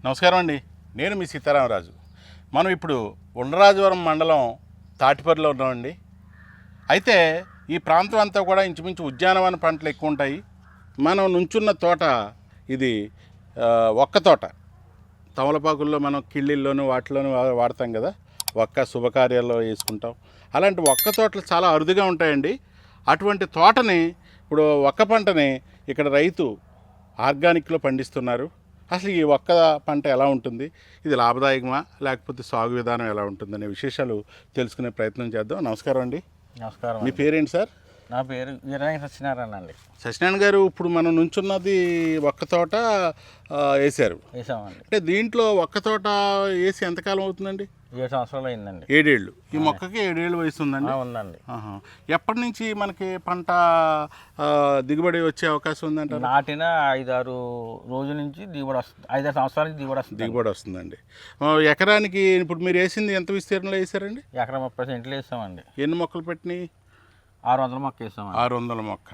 నమస్కారం అండి. నేను మీ సీతారామరాజు. మనం ఇప్పుడు ఉండరాజవరం మండలం తాటిపర్రిలో ఉన్నామండి. అయితే ఈ ప్రాంతం అంతా కూడా ఇంచుమించు ఉద్యానవన పంటలు ఎక్కువ ఉంటాయి. మనం నుంచున్న తోట ఇది ఒక్క తోట. తమలపాకుల్లో మనం కిళ్ళిల్లోనూ వాటిలోనూ వాడతాం కదా, ఒక్క శుభకార్యాల్లో వేసుకుంటాం. అలాంటి ఒక్క తోటలు చాలా అరుదుగా ఉంటాయండి. అటువంటి తోటని ఇప్పుడు ఒక్క పంటని ఇక్కడ రైతు ఆర్గానిక్లో పండిస్తున్నారు. అసలు ఈ ఒక్క పంట ఎలా ఉంటుంది, ఇది లాభదాయకమా లేకపోతే సాగు విధానం ఎలా ఉంటుందనే విశేషాలు తెలుసుకునే ప్రయత్నం చేద్దాం. నమస్కారం అండి. నమస్కారం. మీ పేరేంటి సార్? నా పేరు వీరనాయక సత్యనారాయణ అండి. సత్యనారాయణ గారు, ఇప్పుడు మనం నుంచున్నది ఒక్క తోట వేసారు. వేసామండి. అంటే దీంట్లో ఒక్క తోట వేసి ఎంతకాలం అవుతుందండి? 7 సంవత్సరాలు అయిందండి. 7 ఏళ్ళు. ఈ మొక్కకి 7 ఏళ్ళు వయసు ఉందండి. ఉందండి. ఎప్పటి నుంచి మనకి పంట దిగుబడి వచ్చే అవకాశం ఉందంట? నాటిన 5-6 రోజుల నుంచి దిగుబడి వస్తుంది. 5-6 సంవత్సరాల నుంచి దిగుబడి వస్తుందండి. ఎకరానికి ఇప్పుడు మీరు వేసింది ఎంత విస్తీర్ణంలో వేసారండి? ఎకరం 30 సెంట్లు వేసామండి. ఎన్ని మొక్కలు పెట్టినాయి? 600 మొక్క వేసామండి. 600 మొక్క.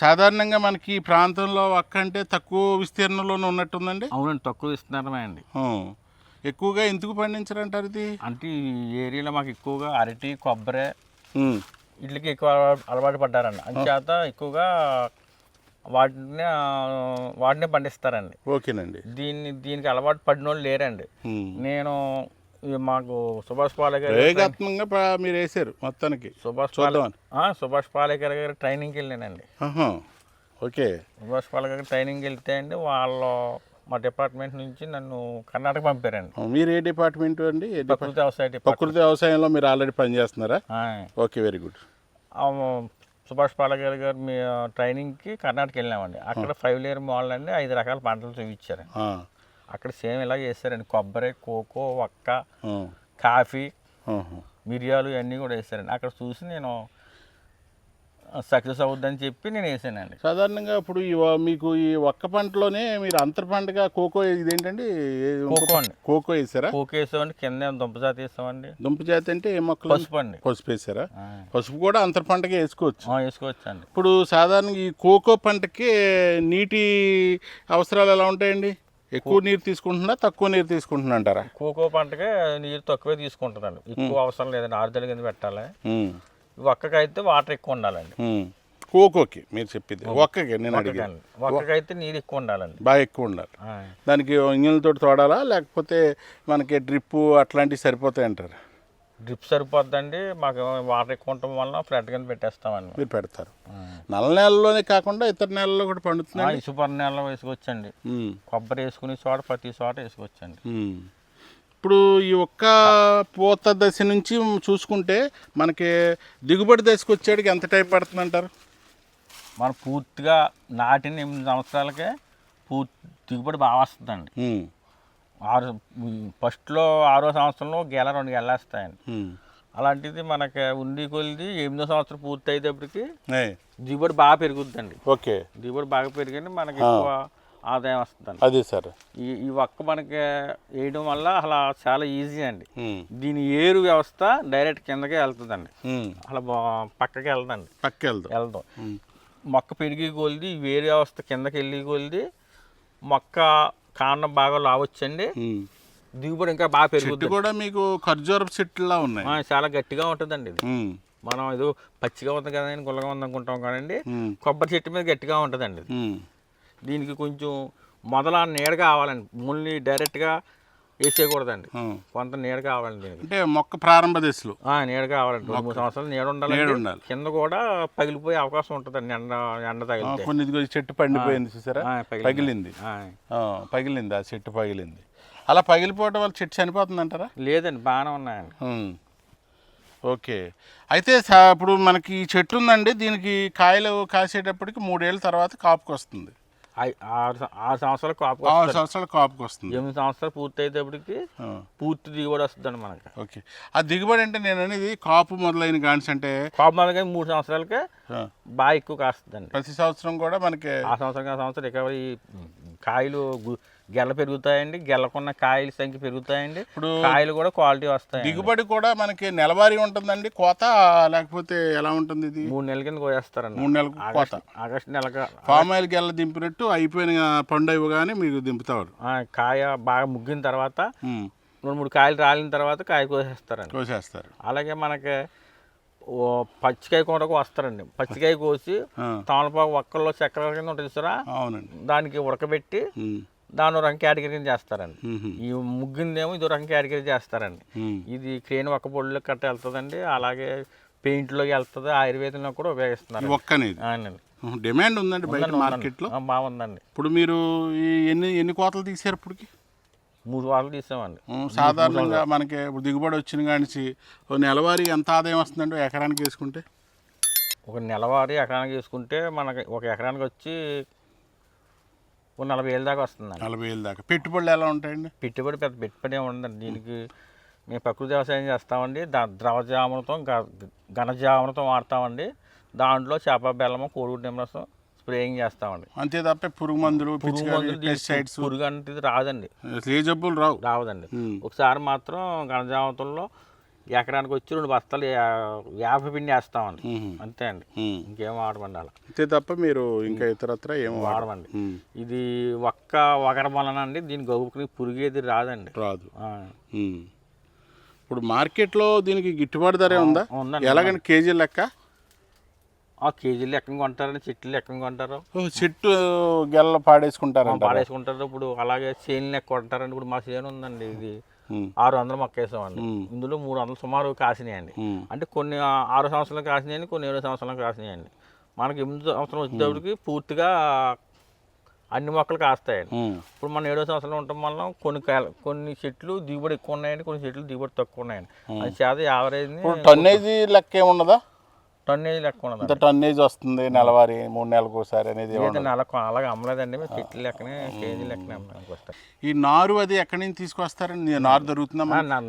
సాధారణంగా మనకి ఈ ప్రాంతంలో ఒక్క అంటే తక్కువ విస్తీర్ణంలోనే ఉన్నట్టుందండి. అవునండి, తక్కువ విస్తీర్ణమే అండి. ఎక్కువగా ఎందుకు పండించారంటారు ఇది? అంటే ఈ ఏరియాలో మాకు ఎక్కువగా అరటి, కొబ్బరి వీటికి ఎక్కువ అలవాటు పడ్డారండి. అంచేత ఎక్కువగా వాటినే పండిస్తారండి. ఓకేనండి. దీనికి అలవాటు పడిన వాళ్ళు లేరండి. నేను మాకు సుభాష్ పాలేకర్ మీరు వేసారు మొత్తానికి. సుభాష్ పాలేకర్ గారు ట్రైనింగ్కి వెళ్ళానండి. ఓకే. సుభాష్ పాలేకర్ ట్రైనింగ్కి వెళ్తే అండి వాళ్ళు మా డిపార్ట్మెంట్ నుంచి నన్ను కర్ణాటక పంపారండి. మీరు ఏ డిపార్ట్మెంట్ అండి? ప్రకృతి వ్యవసాయంలో మీరు ఆల్రెడీ పనిచేస్తున్నారా? Okay, very good. Subhash Palekar garu మీ ట్రైనింగ్కి కర్ణాటక వెళ్ళామండి. అక్కడ 5 లేయర్ మోడల్ అండి 5 రకాల పంటలు చూపించారండి. అక్కడ సేమ్ ఇలా చేశారండి. కొబ్బరి, కోకో, వక్క, కాఫీ, మిరియాలు ఇవన్నీ కూడా వేసారండి. అక్కడ చూసి నేను సక్సెస్ అవుద్దని చెప్పి నేను వేసానండి. సాధారణంగా ఇప్పుడు మీకు ఈ ఒక్క పంటలోనే మీరు అంతర పంటగా కోకో, ఇదేంటండి? కోకో అండి. కోకో వేసారా? కోకో వేసామండి. కింద దుంపజాతి వేసామండి. దుంపజాతి అంటే ఏ మొక్కలు? పసుపు అండి. పసుపు వేసారా? పసుపు కూడా అంతర పంటగా వేసుకోవచ్చు. వేసుకోవచ్చు అండి. ఇప్పుడు సాధారణంగా ఈ కోకో పంటకి నీటి అవసరాలు ఎలా ఉంటాయండి? ఎక్కువ నీరు తీసుకుంటున్నా, తక్కువ నీరు తీసుకుంటున్నా అంటారా? కోకో పంటకి నీరు తక్కువే తీసుకుంటుందండి. ఎక్కువ అవసరం లేదండి. 6 కింద పెట్టాలి. ఒక్కకైతే వాటర్ ఎక్కువ ఉండాలండి. కోకోకి మీరు చెప్పింది ఒక్కకి నేను అడిగాను. ఒక్కకైతే నీరు ఎక్కువ ఉండాలండి, బాగా ఎక్కువ ఉండాలి. దానికి ఇంజన్లతో తోడాలా లేకపోతే మనకి డ్రిప్ అట్లాంటివి సరిపోతాయి అంటారు? డ్రిప్ సరిపోద్దండి. మాకు వాటర్ ఎక్కువ ఉండటం వల్ల ఫ్లడ్ కింద పెట్టేస్తామండి. మీరు పెడతారు. నల్ల నేలలోనే కాకుండా ఇతర నేలలో కూడా పండుతుంది. ఇసుపర నేలలో వేసుకోవచ్చండి. కొబ్బరి వేసుకునే చోట ప్రతి చోట వేసుకోవచ్చండి. ఇప్పుడు ఈ ఒక్క పూత దశ నుంచి చూసుకుంటే మనకి దిగుబడి దశకు వచ్చేటికి ఎంత టైం పడుతుంది అంటారు? మనం పూర్తిగా నాటిన 8 సంవత్సరాలకే దిగుబడి బాగా వస్తుందండి. ఫస్ట్లో 6వ సంవత్సరంలో 2 గెలలు వేస్తాయండి. అలాంటిది మనకి ఉండి కొలిది 8వ సంవత్సరం పూర్తి అయ్యేటప్పటికి దిగుబడి బాగా పెరుగుద్దండి. ఓకే. దిగుబడి బాగా పెరిగింది, మనకి ఎక్కువ ఆదాయం వస్తుందండి. అదే సార్. ఈ ఒక్క మనకి వేయడం వల్ల అలా చాలా ఈజీ అండి. దీని ఏరు వ్యవస్థ డైరెక్ట్ కిందకే వెళ్తుందండి. అలా పక్కకి వెళ్దండి. వెళ్దాం మొక్క పెరిగి కొలిది వేరు వ్యవస్థ కిందకి వెళ్ళి కొలిది మొక్క కాండం బాగా లావచ్చండి. దిగుబడి ఇంకా బాగా పెరుగుతుంది. కూడా మీకు ఖర్జూరపు చెట్టులా ఉన్నాయి. చాలా గట్టిగా ఉంటుందండి ఇది. మనం ఏదో పచ్చిగా ఉంది కదా అని గుల్లగా ఉంది అనుకుంటాం కదండి. కొబ్బరి చెట్టు మీద గట్టిగా ఉంటుందండి. దీనికి కొంచెం మొదల నీడ కావాలండి. ముల్ని డైరెక్ట్గా వేసేయకూడదండి. కొంత నీడ కావాలండి దీనికి. అంటే మొక్క ప్రారంభ దశలో నీడ కావాలండి. 2-3 సంవత్సరాలు నీడ ఉండాలి. కింద కూడా పగిలిపోయే అవకాశం ఉంటుందండి. ఎండ తగిలితే. కొన్ని చెట్టు పండిపోయింది చూసారా, పగిలింది. ఆ చెట్టు పగిలింది. అలా పగిలిపోవడం వల్ల చెట్టు చనిపోతుంది అంటారా? లేదండి, బాగానే ఉన్నాయండి. ఓకే. అయితే ఇప్పుడు మనకి ఈ చెట్టు ఉందండి, దీనికి కాయలు కాసేటప్పటికి 3 ఏళ్ళ తర్వాత కాపుకి వస్తుంది. 6 సంవత్సరాలు కాపుకి 6 సంవత్సరాలు కాపుకి వస్తుంది. 8 సంవత్సరాలు పూర్తి అయ్యేటప్పటికి పూర్తి దిగుబడి వస్తుందండి మనకి. ఓకే. ఆ దిగుబడి అంటే నేను అనేది కాపు మొదలైన గాన్స్ అంటే కాపు మొదలైన 3 సంవత్సరాలకే బాగా ఎక్కువ కాస్తుందండి. ప్రతి సంవత్సరం కూడా మనకి ఆ సంవత్సరం రికవరీ కాయలు గెల పెరుగుతాయండి, గెలకున్న కాయల సంఖ్య పెరుగుతాయండి, ఇప్పుడు కాయలు కూడా క్వాలిటీ వస్తాయి. దిగుబడి కూడా మనకి నెలవారీ ఉంటుందండి కోత, లేకపోతే ఎలా ఉంటుంది ఇది? 3 నెలల కింద కోసేస్తారండి. 3 నెలలకు కోత. ఆగస్టు నెలగా పామ్ ఆయిల్ గెల దింపినట్టు అయిపోయిన పండు ఇవ్వగానే మీకు దింపుతారు. కాయ బాగా ముగ్గిన తర్వాత 2-3 కాయలు రాలిన తర్వాత కాయ కోసేస్తారు. అలాగే మనకి పచ్చికాయ కూడా వస్తారండి. పచ్చికాయ కోసి తమలపాకు ఒక్కల్లో చక్కెర కింద ఉంటుంది చూసారా, అవునండి, దానికి ఉడకబెట్టి దాని రకం కేటగిరీ చేస్తారండి. ఈ ముగ్గిందేమో ఇది రకం కేటగిరీ చేస్తారండి. ఇది క్రేన్ ఒక్క పొడిలో కట్ట వెళ్తుందండి. అలాగే పెయింట్లోకి వెళ్తుంది, ఆయుర్వేదంలో కూడా ఉపయోగిస్తున్నారు. అవునండి. డిమాండ్ ఉందండి బయట మార్కెట్లో, బాగుందండి. ఇప్పుడు మీరు ఎన్ని కోతలు తీసారు? ఇప్పటికి 3 వారాలు తీసామండి. సాధారణంగా మనకి దిగుబడి వచ్చిన కానీ నెలవారీ ఎంత ఆదాయం వస్తుందండి ఎకరానికి వేసుకుంటే? ఒక నెలవారీ ఎకరానికి వేసుకుంటే మనకి ఒక ఎకరానికి వచ్చి 40,000 దాకా వస్తుందండి. 40,000 దాకా. పెట్టుబడులు ఎలా ఉంటాయండి? పెద్ద పెట్టుబడి ఉండదండి. దీనికి మేము ప్రకృతి వ్యవసాయం చేస్తామండి. ద్రవజామృతం, ఘనజామృతం వాడతామండి. దాంట్లో చేప బెల్లము, కోడిగుడ్డు నిమ్మరసం స్ప్రేయింగ్ చేస్తామండి. అంతే తప్ప పురుగు మందులు పురుగు అంటే రాదండి, ఏ జబ్బులు రావదండి. ఒకసారి మాత్రం ఘనజామృతంలో ఎకరానికి వచ్చి 2 బస్తాలు వేప పిండి వేస్తామండి, అంతే అండి. ఇంకేం వాడమండి అలా, అంతే తప్ప మీరు ఇంకా ఇతరత్ర ఏం వాడమండి. ఇది ఒకరి వలన అండి దీని గౌపుకి పురుగేది రాదండి, రాదు. ఇప్పుడు మార్కెట్లో దీనికి గిట్టుబాటు ధరే ఉందా? ఎలాగండి కేజీ లెక్క? కేజీలు లెక్కన కొంటారండి, చెట్లు లెక్కన కొంటారు. చెట్టు గెల్ల పాడేసుకుంటారు. ఇప్పుడు అలాగే చేను లెక్క కొంటారండి. ఇప్పుడు మా చేను ఉందండి, ఇది 600 మొక్క వేసామండి. ఇందులో 300 సుమారు కాసినాయండి. అంటే కొన్ని 6 సంవత్సరాలు కాసినాయండి, కొన్ని 7 సంవత్సరాలు కాసినాయండి. మనకి 8 సంవత్సరం వచ్చేటప్పటికి పూర్తిగా అన్ని మొక్కలు కాస్తాయండి. ఇప్పుడు మనం 7వ సంవత్సరంలో ఉండటం వల్ల కొన్ని చెట్లు దిగుబడి ఎక్కువ ఉన్నాయండి, కొన్ని చెట్లు దిగుబడి తక్కువ ఉన్నాయండి. అది చేత యావరేజ్ టన్నేజీ లెక్క ఏమున్నదా? టన్నేజ్ లెక్క ఉన్నది. టన్నేజ్ వస్తుంది నెలవారీ 3 నెలలకు ఒకసారి అనేది? నెలకు అలాగే అమ్మలేదండి, మేము చెట్లు లెక్కనే కేజీ లెక్కనే అమ్మడానికి వస్తాయి. ఈ నారు అది ఎక్కడి నుంచి తీసుకొస్తారండి? నారు దొరుకుతుందా?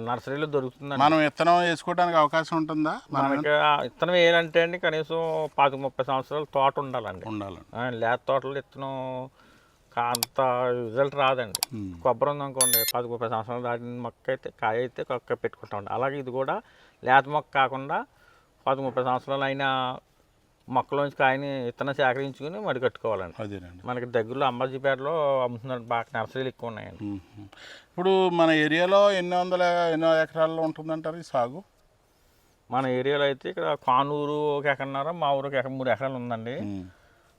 నర్సరీలో దొరుకుతుందండి. మనం విత్తనం వేసుకోవడానికి అవకాశం ఉంటుందా? మనకి విత్తనం వేయాలంటే అండి కనీసం 25-30 సంవత్సరాలు తోట ఉండాలండి. లేత తోటలో విత్తనం అంత రిజల్ట్ రాదండి. కొబ్బరి ఉందనుకోండి 10-30 సంవత్సరాలు దాటిన మొక్క అయితే కాయ అయితే పెట్టుకుంటామండి. అలాగే ఇది కూడా లేత మొక్క కాకుండా 10-30 సంవత్సరాలు అయిన మొక్కలోంచి కాయని విత్తనం సేకరించుకుని మడి కట్టుకోవాలండి. అదేనండి. మనకి దగ్గరలో అంబాజీపేటలో అమ్ముతున్నారు, బాగా నర్సరీలు ఎక్కువ ఉన్నాయండి. ఇప్పుడు మన ఏరియాలో ఎన్నో ఎకరాల్లో ఉంటుందంటారు ఈ సాగు? మన ఏరియాలో అయితే ఇక్కడ కానూరు 1 ఎకరన్నర, మా ఊరికి 3 ఎకరాలు ఉందండి.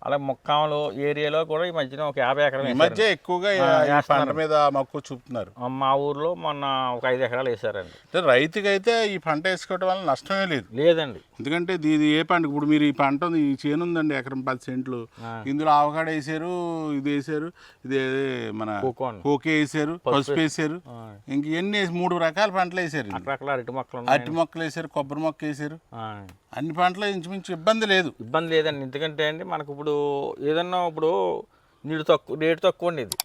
అలాగే మొక్కాములు ఏరియాలో కూడా ఈ మధ్యన ఒక 50 ఎకరాలు మధ్య ఎక్కువగా పంట మీద మక్కువ చూపుతున్నారు. మా ఊర్లో మొన్న ఒక 5 ఎకరాలు వేసారండి. రైతుకి అయితే ఈ పంట వేసుకోవడం వల్ల నష్టమే లేదండి. ఎందుకంటే ఇది ఏ పంట, ఇప్పుడు మీరు ఈ పంట ఉంది, ఈ చేను ఉందండి ఎకరం 10 సెంట్లు, ఇందులో ఆవకాడ వేసారు, ఇది వేసారు, ఇది మన కోకే వేసారు, పసుపు వేసారు, ఇంక ఎన్ని 3 రకాల పంటలు వేసారు. అరటి మొక్కలు వేసారు, కొబ్బరి మొక్క వేసారు, అన్ని పంటలు ఇంచుమించు ఇబ్బంది లేదండి. ఎందుకంటే అండి మనకు ఇప్పుడు ఏదన్నా ఇప్పుడు రేటు తక్కువ అండి. ఇది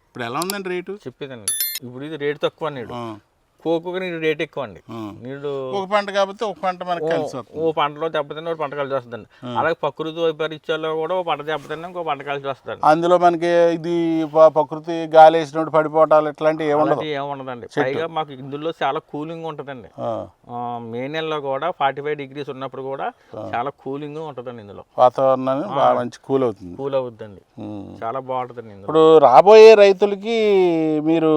ఇప్పుడు ఎలా ఉందండి రేటు? చెప్పేదండి, ఇప్పుడు ఇది రేటు తక్కువ నీడు, కోకుకి నీడు రేట్ ఎక్కువ అండి. నీడు ఒక పంట కాబట్టి ఒక పంట మనకి కలిసి వస్తుంది. ఓ పంటలో దెబ్బతిన్న ఒక పంట కలిసి వస్తుందండి. అలాగే ప్రకృతి వైపరీత్యాల్లో కూడా ఓ పంట దెబ్బతిన్న ఇంకో పంట కలిసి వస్తుంది. అందులో మనకి ఇది ప్రకృతి గాలి వేసినప్పుడు పడిపోవటాలు ఇట్లాంటివి ఏముండదండి. పైగా మాకు ఇందులో చాలా కూలింగ్ ఉంటుందండి. మే నెలలో కూడా 45 degrees ఉన్నప్పుడు కూడా చాలా కూలింగ్ ఉంటుందండి. ఇందులో వాతావరణాన్ని మంచి కూల్ అవుతుందండి, చాలా బాగుంటుందండి. ఇప్పుడు రాబోయే రైతులకి మీరు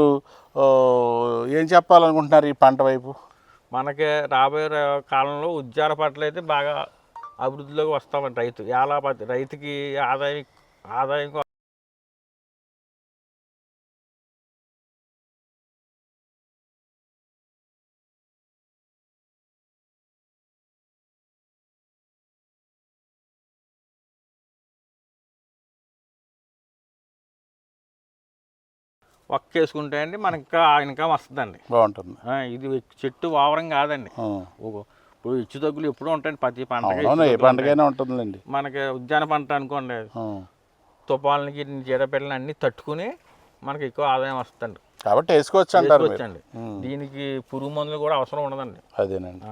ఏం చెప్పాలనుకుంటున్నారు ఈ పంట వైపు? మనకి రాబోయే కాలంలో ఉద్యాన పంటలు అయితే బాగా అభివృద్ధిలోకి వస్తామండి. రైతుకి ఆదాయం ఒక్క వేసుకుంటే అండి మనకి ఇంకా వస్తుందండి, బాగుంటుంది. ఇది చెట్టు ఓవరం కాదండి. ఇప్పుడు హెచ్చు తగ్గులు ఎప్పుడూ ఉంటాయండి ప్రతి పంటకైనా ఉంటుందండి. మనకి ఉద్యాన పంట అనుకోండి, తుఫాన్లకి చీడపీడలని అన్ని తట్టుకుని మనకి ఎక్కువ ఆదాయం వస్తుందండి. కాబట్టి వేసుకోవచ్చండి. దీనికి పురుగు మందులు కూడా అవసరం ఉండదండి. అదేనండి.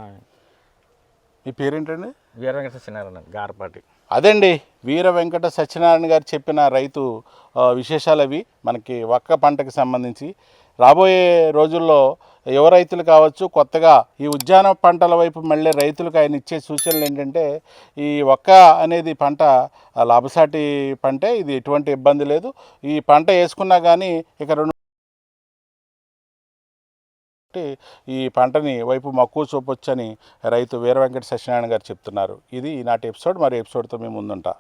మీ పేరేంటండి? వీర వెంకటేశ్వర గారపాటి. అదండి వీర వెంకట సత్యనారాయణ గారు చెప్పిన రైతు విశేషాలు అవి మనకి ఒక్క పంటకి సంబంధించి. రాబోయే రోజుల్లో యువ రైతులు కావచ్చు, కొత్తగా ఈ ఉద్యాన పంటల వైపు మళ్ళీ రైతులకు ఆయన ఇచ్చే సూచనలు ఏంటంటే, ఈ ఒక్క అనేది పంట లాభసాటి పంటే, ఇది ఎటువంటి ఇబ్బంది లేదు. ఈ పంట వేసుకున్నా కానీ ఇక ఈ పంటని వైపు మక్కువ చూపొచ్చని రైతు వీర వెంకట సత్యనారాయణ గారు చెప్తున్నారు. ఇది ఈనాటి ఎపిసోడ్. మరి ఎపిసోడ్తో మేము ముందుంటా.